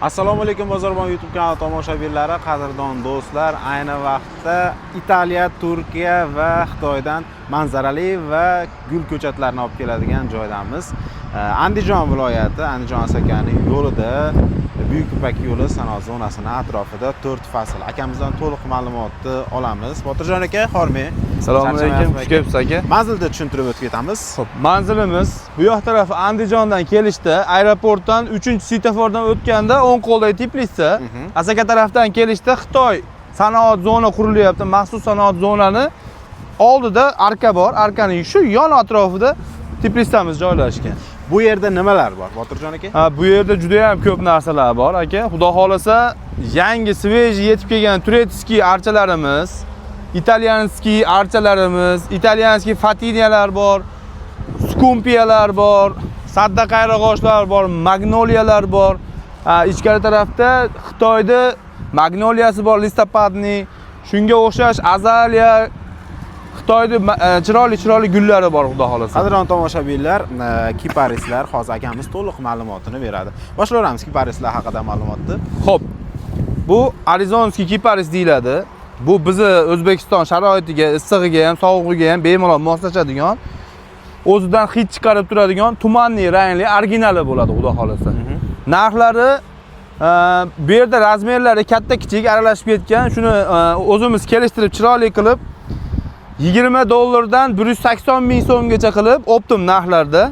Assalomu alaykum Bozorbon YouTube kanali tomoshabinlari, qadrdon do'stlar. Ayni vaqtda Italiya, Turkiya va Xitoydan manzarali va gul ko'chatlarini olib keladigan joydamiz. Andijon viloyati, Andijon Asakani yo'lida Buyuk Ipak yo'li sanoat zonasining atrofida 4 fasl. Akamizdan to'liq ma'lumotni olamiz. Botirjon aka, xormang. Assalomu alaykum, xush kelibsiz aka. Manzilni tushuntirib o'tib ketamiz. Xo'p, manzilimiz bu yoq taraf Andijondan kelishda, aeroportdan 3-svetofordan o'tganda o'ng qo'ldagi Tbilisi, Asaka tarafdan kelishda Xitoy sanoat zona qurilyapti. Maxsus sanoat zonani oldida arka bor. Arkaning shu yon atrofida Tbilisimiz joylashgan. Bu yerda nimalar bor, Botirjon aka? Bu yerda juda ham ko'p narsalar bor aka. Xudo xolasa, yangi sveji yetib kelgan turetskiy archalarimiz, italyanskiy archalarimiz, italyanskiy fatinyalar bor, skumpiyalar bor, sadda qayrag'ochlar bor, magnoliyalar bor. Ichkari tarafda Xitoyda magnoliyasi bor, listopadniy, shunga o'xshash azaliya, Xitoyda chiroyli gullari bor, xudo xolasa. Qadrdon tomoshabinlar, kiparislar hozir akamiz to'liq ma'lumotini beradi. Boshlayveramiz kiparislar haqida ma'lumotni. Xo'p. Bu arizonskiy kiparis deyiladi. Bu bizni O'zbekiston sharoitiga, issig'iga ham, sovug'iga ham bemalol moslashadigan, o'zidan hid chiqarib turadigan tumanli rangli originali bo'ladi, xudo xolasa. Narxlari bu yerda razmerlari katta-kichik aralashib ketgan. Shuni o'zimiz kelishtirib, chiroyli qilib $20 dan 180 ming so'mgacha qilib, optim narxlarda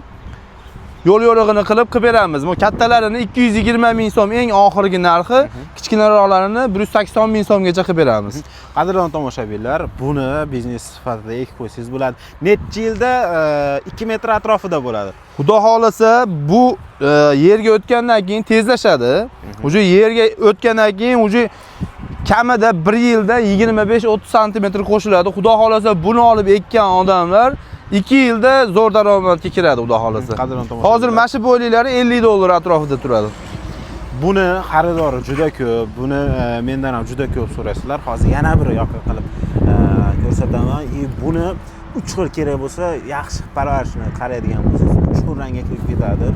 yo'l-yo'rig'ini qilib beramiz. Bu kattalarini 220 ming so'm eng oxirgi narxi, kichkinaroqlarini 180 ming so'mgacha qilib beramiz. Qadrdon tomoshabinlar, buni biznes sifatida ekib qo'ysangiz bo'ladi. Necha yilda 2 metr atrofida bo'ladi. Xudo xolasa, bu yerga o'tgandan keyin tezlashadi. Uje yerga o'tgandan keyin uje kamida 1 yilda 25-30 sm qo'shiladi. Xudo xolasa, buni olib ekkan odamlar 2 yilda zo'r daromadga kiradi, xudo xolasa. Hozir mashi bo'yliklari $50 atrofida turadi. Buni xaridori juda ko'p, buni mendan ham juda ko'p so'raysizlar. Hozir yana bir yoqqa qilib ko'rsataman. Buni 3 xil kerak bo'lsa, yaxshi parvarishni qaraydigan bo'lsangiz, 3 xil rangga kirib ketadi.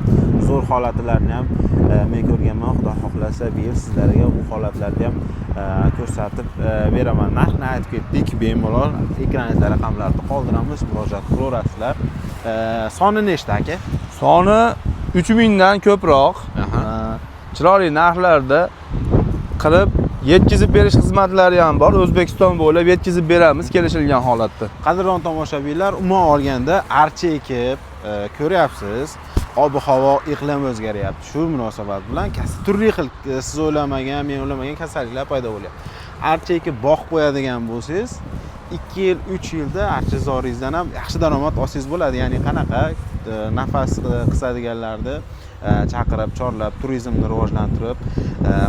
Zo'r holatlarni ham men ko'rganman. Xudo xohlasa, bu yil sizlarga bu holatlarni ham ko'rsatib beraman. Narxni aytib ketdik, bemalol ekraningizda raqamlarni qoldiramiz, murojaat qilaverasizlar. Soni nechta aka? Soni 3000 dan ko'proq. Chiroyli narxlarda qilib yetkazib berish xizmatlari ham bor. O'zbekiston bo'ylab yetkazib beramiz kelishilgan holatda. Qadrdon tomoshabinlar, umuman olganda archa ekib ko'ryapsiz. Ob-havo, iqlim o'zgaryapti. Shu munosabat bilan turli xil siz o'ylamagan, men o'ylamagan kasalliklar paydo bo'lyapti. Archa ekib boqib qo'yadigan bo'lsangiz, 2 yil, 3 yilda archazoringizdan ham yaxshi daromad olsangiz bo'ladi. Ya'ni qanaqa nafas qisadiganlarni chaqirib, chorlab, turizmni rivojlantirib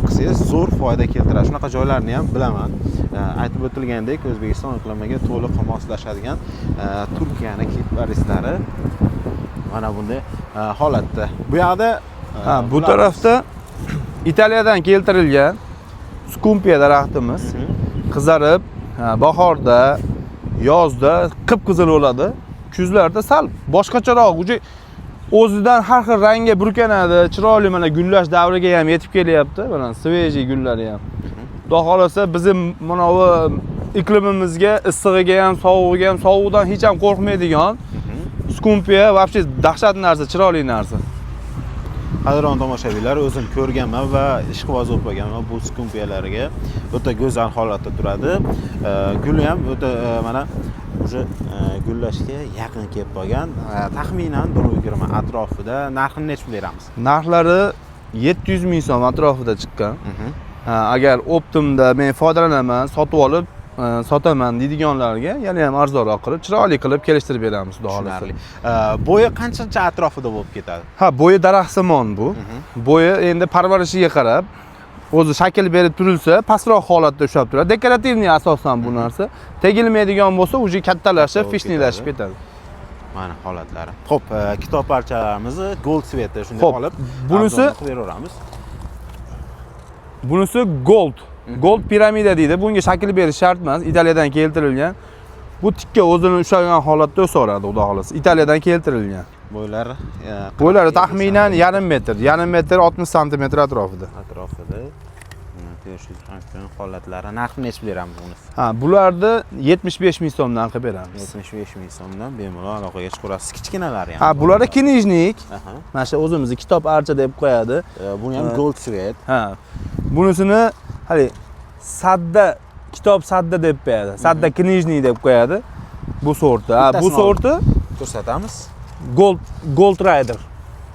qilsangiz zo'r foyda keltiradi. Shunaqa joylarni ham bilaman. Aytib o'tilgandek, O'zbekiston iqlimiga to'liq moslashadigan Turkiyaning kiparislari mana bunday holatda. Bu yoqda bu tarafda Italiyadan keltirilgan skumpiya daraxtimiz qizarib, bahorda, yozda qip-qizil bo'ladi. Kuzlarda sal boshqacharoq, o'zidan har xil rangga burkanadi. Chiroyli mana gullash davriga ham yetib kelyapti. Mana sveji gullari ham. Xudo xolasa, bizim mana bu iqlimimizga, issig'iga ham, sovug'iga ham, sovuqdan hech ham qo'rqmaydigan skumpiya вообще dahshat narsa, chiroyli narsa. Qadrdon tomoshabinlar, o'zim ko'rganman va ishqiboz bo'lib qolganman bu skumpiyalarga. O'ta go'zal holatda turadi. Guli ham o'ta mana o'sha gullashga yaqin kelib qolgan. Taxminan 120 atrofida. Narxini nechta beramiz? Narxlari 700 ming so'm atrofida chiqqan. Agar optimda men foydalanaman, sotib olib sotaman deydiganlarga yana ham arzonroq qilib, chiroyli qilib kelishtirib beramiz, xudo xolasa. Bo'yi qancha atrofida bo'lib ketadi? Bo'yi daraxtsimon bu. Bo'yi endi parvarishiga qarab, o'zi shakl berib turilsa, pastroq holatda ushlab turadi. Dekorativniy asosan bu narsa. Tegilmaydigan bo'lsa, uje kattalashib, fishniylashib ketadi. Mana holatlari. Xo'p, kitob parchalarimizni gold sveti shunday olib, bunisi beraveramiz. Bunisi gold. Gold piramida deydi. Bunga shakl berish shart emas, Italiyadan keltirilgan. Bu tikka o'zini ushlagan holatda o'saveradi, xudo xolasa. Italiyadan keltirilgan. Bo'ylari Bo'ylari taxminan yarim metr 60 sm atrofida. atrofida. Terishingiz mumkin holatlari. Narxini necha beramiz buni? Ha, bularni 75 ming so'mdan qilib beramiz. 75 ming so'mdan bemalol aloqaga chiqarasiz. Kichkinalari ham. Ha, bularni knijnik. Aha. Mana shu o'zimizni kitob archa deb qo'yadi. Buni ham gold svet. Ha. Bunisini hali sadda kitob sadda deb qo'yadi. Sadda knijnik deb qo'yadi. Bu sorti. Ha, bu sorti ko'rsatamiz. Gold Rider.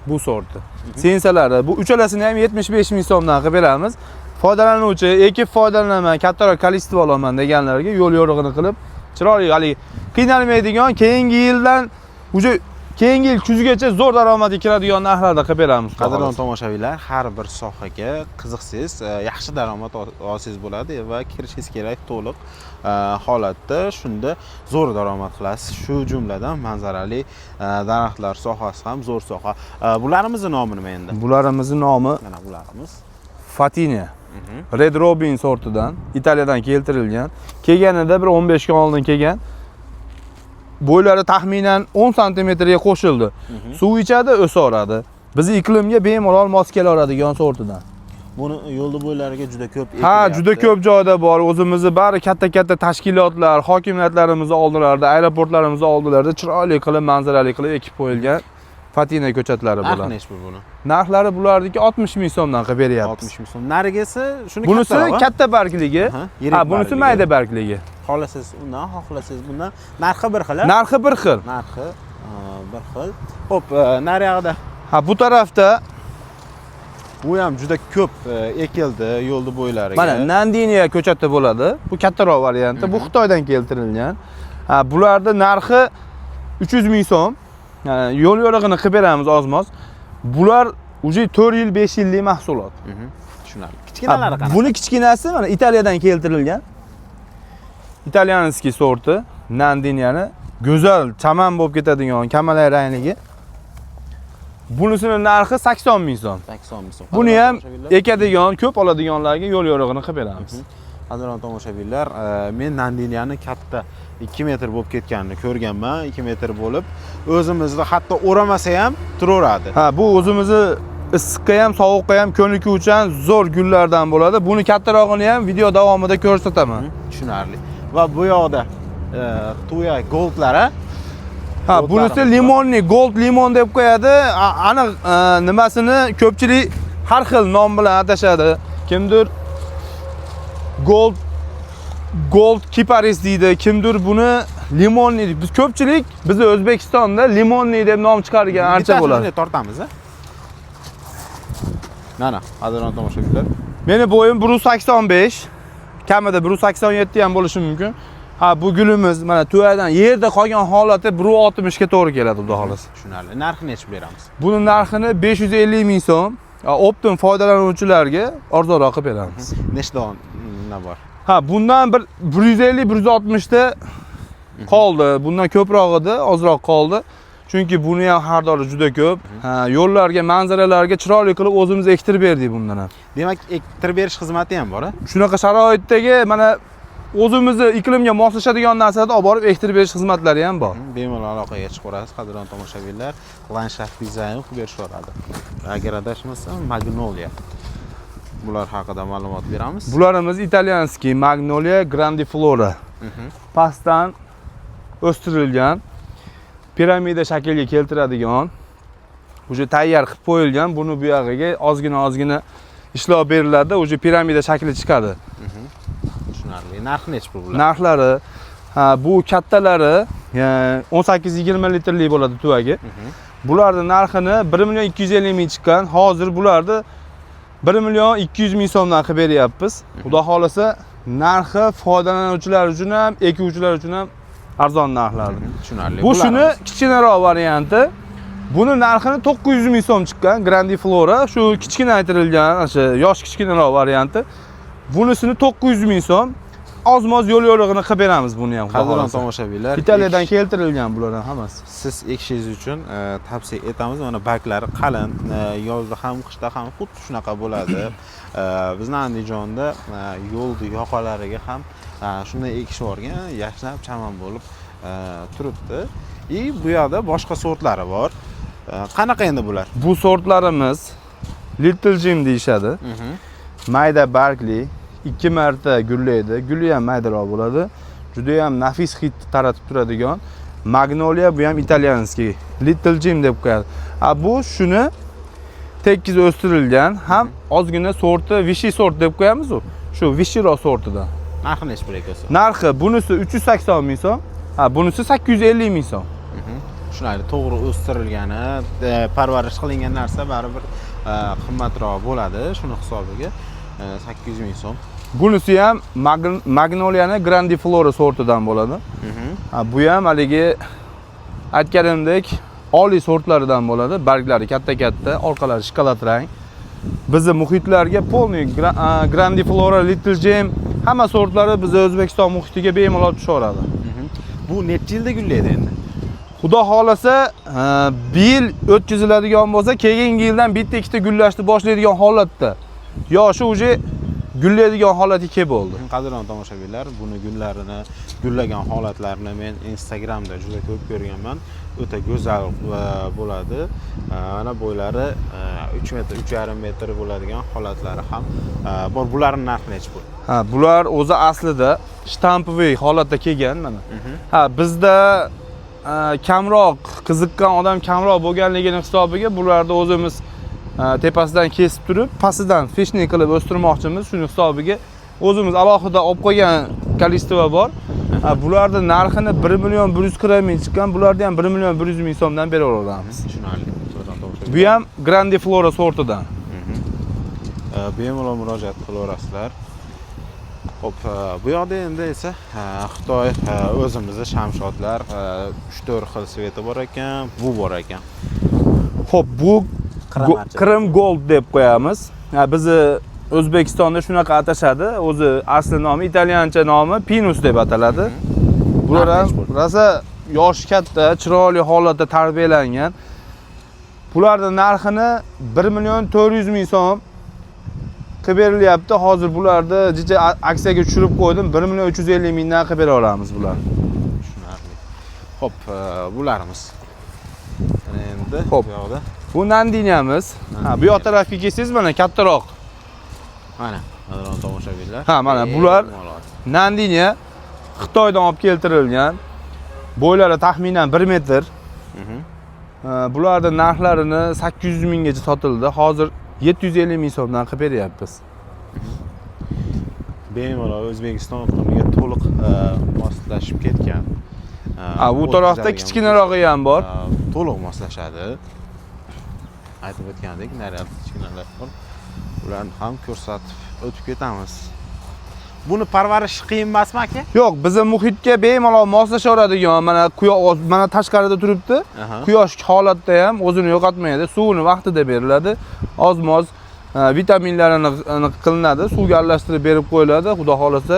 Bu sorti. Sensalari. Bu uchalasini ham 75 ming so'mdan qilib beramiz. Foydalanuvchi ekib foydalanaman, kattaroq kolичество olaman deganlarga yo'l yo'rig'ini qilib, chiroyli, hali qiynalmaydigan, keyingi yildan keyingi yil kuzgacha zo'r daromadga kiradigan narxlarda qilib beramiz. Qadrdon tomoshabinlar, har bir sohaga qiziqsangiz, yaxshi daromad olsangiz bo'ladi va kirishingiz kerak to'liq holatda, shunda zo'r daromad qilasiz. Shu jumladan manzarali daraxtlar sohasi ham zo'r soha. Bularimizni nomi nima endi? Bularimizni nomi Mana bularimiz Fatinia. Red Robin sortidan, Italiyadan keltirilgan. Kelganida bir 15 kun oldin kelgan. Bo'ylari taxminan 10 sm ga qo'shildi. Suv ichadi, o'saveradi. Biz iqlimga bemalol mos kelaveradigan sortidan. Buni yo'lda bo'ylariga juda ko'p Ha, juda ko'p joyda bor. O'zimizni bari katta tashkilotlar, hokimiyatlarimiz oldilarida, aeroportlarimiz oldilarida chiroyli qilib, manzarali qilib ekib qo'yilgan Fatina ko'chatlari bo'ladi. Narxi necha buni? Narxlari bularniki 60 ming so'mdan qilib beryapmiz. 60 ming so'm. Narigisi shuni bunisi katta bargligi. Ha, bunisi mayda bargligi. Xohlasangiz undan, xohlasangiz bundan. Narxi bir xil. Narxi bir xil. Narxi bir xil. Xo'p, naryoqda. Ha, bu tarafda bu ham juda ko'p ekildi yo'lda bo'ylariga. Mana Nandiniya ko'chati bo'ladi. Bu kattaroq varianti. Bu Xitoydan keltirilgan. Ha, bularda narxi 300 ming so'm. Yo'l yo'rig'ini qilib beramiz ozmoz. Bular uje 4 yil 5 yillik mahsulot. Tushunarli. Kichkinalari qanaqa? Buni kichkinasi mana Italiyadan keltirilgan. Italyanskiy sorti Nandiniyani go'zal chaman bo'lib ketadigan kamalak rangligi. Bunisining narxi 80 ming so'm. 80 ming so'm. Buni ham ekadigan, ko'p oladiganlarga yo'l yo'rig'ini qilib beramiz. Qadrdon tomoshabinlar, men Nandiniyani katta 2 metr bo'lib ketganini ko'rganman. 2 metr bo'lib, o'zimizda hatto o'ramasa ham turaveradi. Ha, bu o'zimizni issiqqa ham, sovuqqa ham ko'nikuvchan zo'r gullardan bo'ladi. Buni kattarog'ini ham video davomida ko'rsataman. Tushunarli. Va bu yoqda Tuya goldlari. Ha, bunisi limonli, gold limon deb qo'yadi. Aniq nimasini ko'pchilik har xil nom bilan atashadi. Kimdir Gold kiparis deydi, kimdir buni limonli deydi. Biz ko'pchilik bizni O'zbekistonda limonli deb nom chiqargan archa bo'ladi. Tortamiz. Mana, qadrdon tomoshabinlar. Meni bo'yim 185, kamida 187 ham bo'lishi mumkin. Ha, bu gulimiz mana tuyadan yerda qolgan holati 160 ga to'g'ri keladi, xudo xolasa. Tushunarli. Narxi necha beramiz? Buni narxini 550 ming so'm. Optim foydalanuvchilarga arzonroq qilib beramiz. Nechta dona bor? Ha, bundan bir 150-160 ta qoldi. Bundan ko'proq edi, ozroq qoldi. Chunki buni ham xaridori juda ko'p. Ha, yo'llarga, manzaralarga chiroyli qilib o'zimiz ektirib berdik bundan ham. Demak, ektirib berish xizmati ham bor-a? Shunaqa sharoitdagi mana o'zimizni iqlimga moslashadigan narsalarni olib borib ektirib berish xizmatlari ham bor. Bemalol aloqaga chiqarasiz, qadrdon tomoshabinlar. Landshaft dizayn qilib berishadi. Agar adashmasam, Magnolia. Bular haqida ma'lumot beramiz. Bularimiz italyanskiy Magnolia grandiflora. Pastdan o'stirilgan, piramida shakliga keltiradigan, uje tayyor qilib qo'yilgan. Buni bu yog'iga ozgina ishlov beriladi, uje piramida shakli chiqadi. Tushunarli. Narxi necha pul bular? Narxlari, ha, bu kattalari 18-20 litrlik bo'ladi tuvagi. Bularning narxini 1.250 ming chiqqan. Hozir bularni 1.200 so'mdan qilib beryapmiz. Xudo xolasa, narxi foydalanuvchilar uchun ham, ekuvchilar uchun ham arzon narxlarda. Tushunarli. Bu shuni kichkinaroq varianti. Buni narxini 900 ming so'm chiqqan Grandiflora. Shu kichkinaytirilgan, o'sha yosh kichkinaroq varianti. Bunisini 900 ming so'm. Ozmoz yo'l yo'rig'ini qilib beramiz buni ham. Qadrdon tomoshabinlar, Italiyadan keltirilgan bulardan hammasi. Siz ekishingiz uchun tavsiya etamiz. Mana barglari qalin, yozda ham, qishda ham xuddi shunaqa bo'ladi. Bizning Andijonda yo'lni yoqalariga ham shunday ekishib yuborgan, yashnab chaman bo'lib turibdi. Bu yoqda boshqa sortlari bor. Qanaqa endi bular? Bu sortlarimiz Little Jim deyishadi. Mayda bargli, 2 marta gullaydi. Guli ham maydaroq bo'ladi. Juda ham nafis hid taratib turadigan Magnolia, bu ham italyanskiy. Little Jim deb qo'yadi. Bu shuni tekis o'stirilgan, ham ozgina sorti Vichy sort deb qo'yamiz u. Shu Vichyroq sortidan. Narxi necha pul ekan? Narxi bunisi 380 ming so'm, bunisi 850 ming so'm. Shunday to'g'ri o'stirilgani, parvarish qilingan narsa baribir qimmatroq bo'ladi. Shuni hisobiga 800 ming so'm. Bunisi ham Magnolia'ning Grandiflora sortidan bo'ladi. Bu ham haligi aytganimdek oliy sortlaridan bo'ladi. Barglari katta-katta, orqalari shokolad rang. Bizi muhitlarga polniy Grandiflora, Little Jim hamma sortlari bizni O'zbekiston muhitiga bemalol tushaveradi. Bu necha yilda gullaydi endi? Xudo xolasa, bir yil o'tkaziladigan bo'lsa, keyingi yildan bitta ikkita gullashni boshlaydigan holatda. Yoshi uje gullaydigan holatiga kelib bo'ldi. Qadrli tomoshabinlar, buni gullarini, gullagan holatlarini men Instagramda juda ko'p ko'rganman. O'ta go'zal bo'ladi. Mana bo'ylari 3 metr, 3,5 metr bo'ladigan holatlari ham bor. Bularning narxi necha pul? Bular o'zi aslida shtampoviy holatda kelgan mana. Bizda kamroq qiziqqan odam kamroq bo'lganligini hisobiga bularni o'zimiz tepasidan kesib turib, pastidan fishni qilib o'stirmoqchimiz. Shuning hisobiga o'zimiz alohida olib qo'ygan kolичество bor. Bularning narxini 1 million 140 ming chiqqan, bularni ham 1 million 100 ming so'mdan beraveramiz. Tushunarli. Bu ham Grandiflora sortidan. Bemalol murojaat qilaverasizlar. Xo'p, bu yoqda endi esa Xitoy o'zimizning shamshodlar 3-4 xil sveti bor ekan, bu bor ekan. Xo'p, bu Qrim Gold deb qo'yamiz. Bizni O'zbekistonda shunaqa atashadi. O'zi asli nomi italyancha nomi Pinus deb ataladi. Bular ham rosa yoshi katta, chiroyli holatda tarbiyalangan. Bularning narxini 1 million 400 ming so'm qilib berilyapti. Hozir bularni jicha aksiyaga tushirib qo'ydim. 1 million 350 mingdan qilib bera olamiz bularni. Tushunarli. Xo'p, bularimiz. Endi Xo'p. bu yoqda bu Nandiniyamiz. Bu yoq tarafga kelsangiz mana kattaroq. mana qadrli tomoshabinlar. Mana bular Nandiniya Xitoydan olib keltirilgan. Bo'ylari taxminan 1 metr. Bularning narxlarini 800 minggacha sotildi. Hozir 750 ming so'mdan qilib beryapmiz. Bemalol O'zbekiston iqlimiga to'liq moslashib ketgan. Bu tarafda kichkinarog'i ham bor. To'liq moslashadi. Aytib o'tgandek, naryoq kichkinalar bor. Ularni ham ko'rsatib o'tib ketamiz. Buni parvarish qiyin emasmi aka? Yo'q, bizning muhitga bemalol moslashaveradigan, mana tashqarida turibdi. Quyosh holatda ham o'zini yo'qotmaydi. Suvini vaqtida beriladi. Oz-moz vitaminlarini qilinadi, suvga aralashtirib berib qo'yiladi. Xudo xolasa,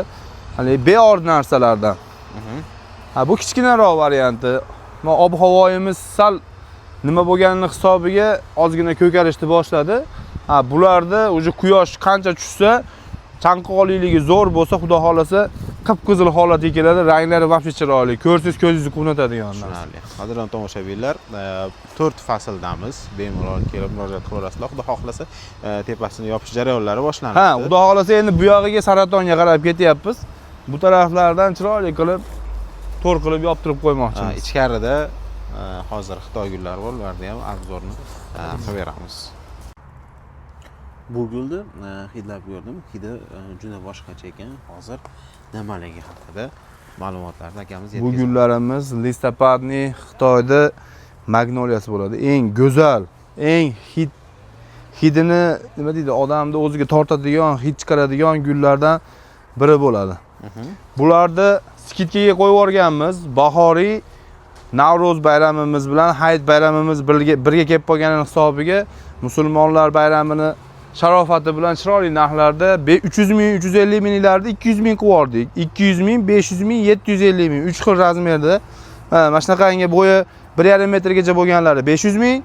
hali beor narsalardan. Bu kichkinaroq varianti. Ob-havoyimiz sal nima bo'lganini hisobiga ozgina ko'karishni boshladi. Bularda o'sha quyosh qancha tushsa, chanqoqliligi zo'r bo'lsa, xudo xolasa qip-qizil holatga keladi. Ranglari vaqti chiroyli. Ko'rsiz ko'zingizni quvnatadigan narsa. Qadrli tomoshabinlar, 4 fasldamiz. Bemalol kelib murojaat qilaverasizlar. Xudo xohlasa, tepasini yopish jarayonlari boshlanadi. Xudo xolasa endi bu yog'iga saratonga qarab ketyapmiz. Bu taraflardan chiroyli qilib to'r qilib yoptirib qo'ymoqchimiz. Ichkarida hozir Xitoy gullari bor, ularni ham obzorni qilib beramiz. Bu gulni hidlab ko'rdim. Hidi juda boshqacha ekan. Hozir nimaligi haqida ma'lumotlarni akamiz yetkazdi. Bu gullarimiz listopadniy Xitoyda magnoliyasi bo'ladi. Eng go'zal, eng hidini nima deydi, odamni o'ziga tortadigan, hid chiqaradigan gullardan biri bo'ladi. Bularni skidkaga qo'yib yuborganmiz. Bahoriy Navro'z bayramimiz bilan Hayit bayramimiz birga kelib qolgani hisobiga musulmonlar bayramini sharofati bilan chiroyli narxlarda 300 ming, 350 minglarda 200 ming qilib yubordik. 200 ming, 500 ming, 750 ming 3 xil razmerda. Mana shunaqangi bo'yi 1,5 metrgacha bo'lganlari 500 ming,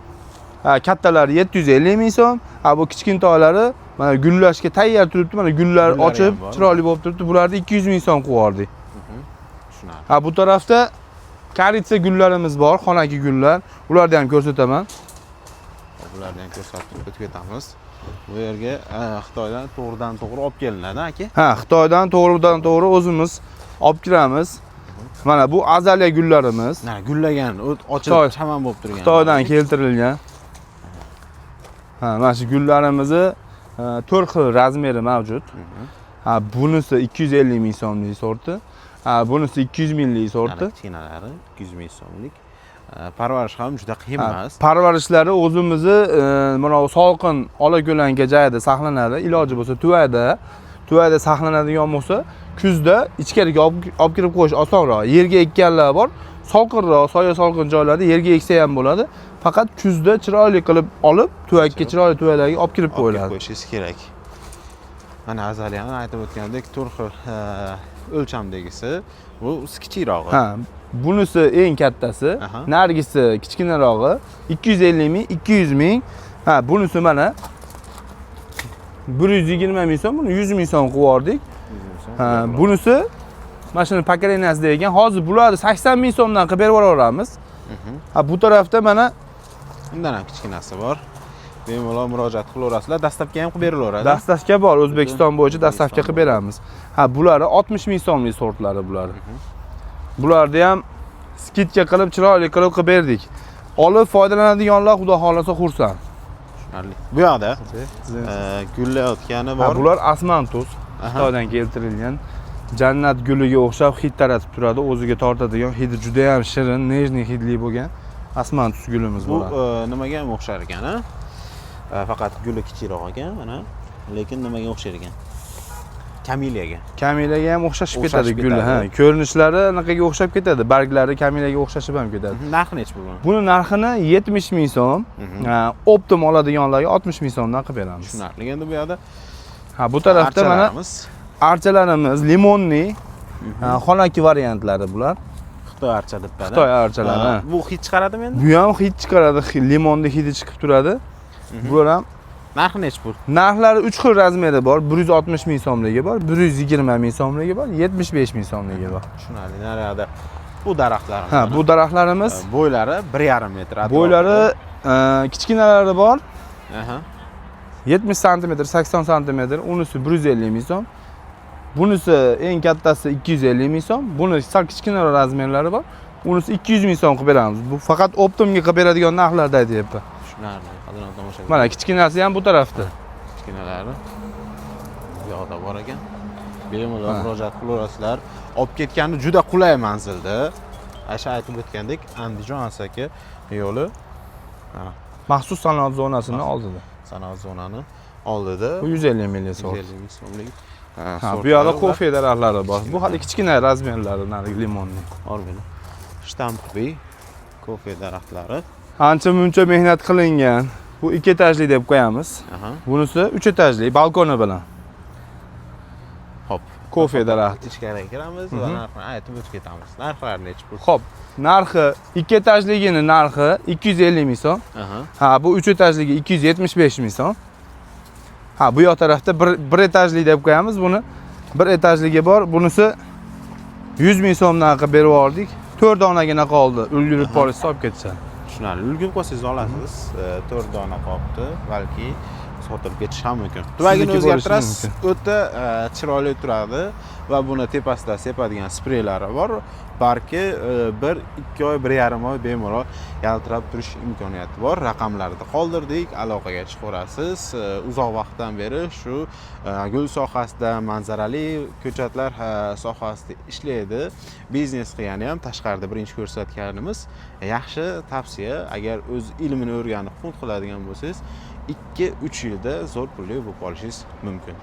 kattalari 750 ming so'm. Bu kichkintoylari mana gullashga tayyor turibdi. Mana gullar ochib, chiroyli bo'lib turibdi. Bularni 200 ming so'm qilib yubordik. Bu tarafda karitsa gullarimiz bor, xonaki gullar. Ularni ham ko'rsataman. bularni ham ko'rsatib o'tib ketamiz. Bu yerga Xitoydan to'g'ridan-to'g'ri olib kelinadi, aka. Ha, Xitoydan to'g'ridan-to'g'ri o'zimiz olib kiramiz. Mana bu azaliya gullarimiz. Mana gullagan, ochilib chaman bo'lib turgan. Xitoydan keltirilgan. Ha, mana shu gullarimizni 4 xil razmeri mavjud. Ha, bunisi 250 ming so'mlik sorti. Ha, bunisi 200 minglik sorti. Kichkinalari 200 ming so'mlik. Parvarish ham juda qiyin emas. Parvarishlari o'zimizni mana sovuqin olako'lanka joyda saqlanadi. Iloji bo'lsa tuvayda saqlanadigan bo'lsa, kuzda ichkariga olib kirib qo'yish osonroq. Yerga ekkanlar bor, sovuqroq, soya sovuqin joylarda yerga eksa ham bo'ladi. Faqat kuzda chiroyli qilib olib, tuvakka chiroyli tuvaylarga olib kirib qo'yiladi. Qo'yishingiz kerak. Mana azaliyani aytib o'tgandek, 4 xil o'lchamdagisi, bu kichikroq. Ha, bunisi eng kattasi, nargisi kichkinarog'i, 250 ming, 200 ming. Ha, bunisi mana 120 ming so'm, buni 100 ming so'm qilib yubordik. Ha, bunisi mashina pokoleniyasida ekan. Hozir bularni 80 ming so'mdan qilib berib yuboramiz. Ha, bu tarafda mana undan ham kichkinasi bor. Bemalol murojaat qilaverasizlar, dastavka ham qilib berilaveradi. Dastavka bor, O'zbekiston bo'yicha dastavka qilib beramiz. Ha, bularni 60 ming so'mlik sortlari bular. Bularni ham skidka qilib, chiroyli qilib berdik. Olib foydalanadiganlar xudo xolasa xursand. Tushunarli. Bu yoqda gullayotgani bor. Bular asmantus, Xitoydan keltirilgan. Jannat guliga o'xshab hid taratib turadi, o'ziga tortadigan, hidi juda ham shirin, nejniy hidli bo'lgan asmantus gulimiz bu. Bu nimaga ham o'xshar ekan, ha? Faqat guli kichikroq ekan, mana. Lekin nimaga o'xshar ekan? Kameliyaga. Kameliyaga ham o'xshashib ketadi guli, ha. Ko'rinishlari anaqaga o'xshab ketadi, barglari kameliyaga o'xshashib ham ketadi. Narxi necha bu? Buni narxini 70 ming so'm, optim oladiganlarga 60 ming so'mdan qilib beramiz. Tushunarli. Endi bu yoqda ha, bu tarafda mana archalarimiz limonli, xonaki variantlari bular. Xitoy archa deb beradi. Xitoy archalari. Bu hid chiqaradimi endi? Bu ham hid chiqaradi, limonli hidi chiqib turadi. Bular ham narxi necha pul? Narxlari 3 xil razmeri bor. 160 ming so'mligi bor, 120 ming so'mligi bor, 75 ming so'mligi bor. Tushunarli. Narada bu daraxtlarimiz. Ha, bu daraxtlarimiz bo'ylari 1,5 metr atrofida. Bo'ylari kichkinalari bor. 70 sm, 80 sm, unisi 150 ming so'm. Bunisi eng kattasi 250 ming so'm. Buni sal kichkinaroq razmerlari bor. Unisi 200 ming so'm qilib beramiz. Bu faqat optimga qilib beradigan narxlarda aytyapman. Tushunarli. Qadrdon tomosha. Mana kichkinasi ham bu tarafda. Kichkinalari bu yoqda bor ekan. Bemalol murojaat qilaverasizlar. Olib ketgani juda qulay manzilda. Asha aytib o'tgandek, Andijon Asaka yo'li. Maxsus sanoat zonasining oldida. Sanoat zonani oldida. Bu 150 ming so'm. 150 ming so'mlik. Ha, bu yoqda kofe daraxtlari bor. Bu hali kichkina razmerlari, narigi limonli. Orgina. Shtampli kofe daraxtlari. Ancha muncha mehnat qilingan. Bu 2 etajli deb qo'yamiz. Bunisi 3 etajli, balkoni bilan. Xo'p, kofe daraxti. Ichkariga kiramiz va narxni aytib o'tib ketamiz. Narxlar necha pul? Xo'p, narxi 2 etajligini narxi 250 ming so'm. Ha, bu 3 etajligi 275 ming so'm. Ha, bu yoq tarafda 1 etajli deb qo'yamiz buni. 1 etajligi bor. Bunisi 100 ming so'mdan qilib berib yubordik. 4 donagina qoldi. Ulgurib polish olib ketishadi. Tushunarli. Ulgurib qolsangiz olasiz. 4 dona qolibdi. Balki sotib ketish ham mumkin. Tuvagini o'zgartirasiz, o'ta chiroyli turadi va buni tepasida sepadigan spreylari bor. Balki 1-2 oy, 1,5 oy bemalol yaltirab turish imkoniyati bor. Raqamlarni qoldirdik, aloqaga chiqaverasiz. Uzoq vaqtdan beri shu gul sohasida, manzarali ko'chatlar sohasida ishlaydi. Biznes qilgani ham tashqarida birinchi ko'rsatganimiz. Yaxshi tavsiya, agar o'z ilmini o'rganib, qunt qiladigan bo'lsangiz, 2-3 yilda zo'r pulli bo'lib olishingiz mumkin.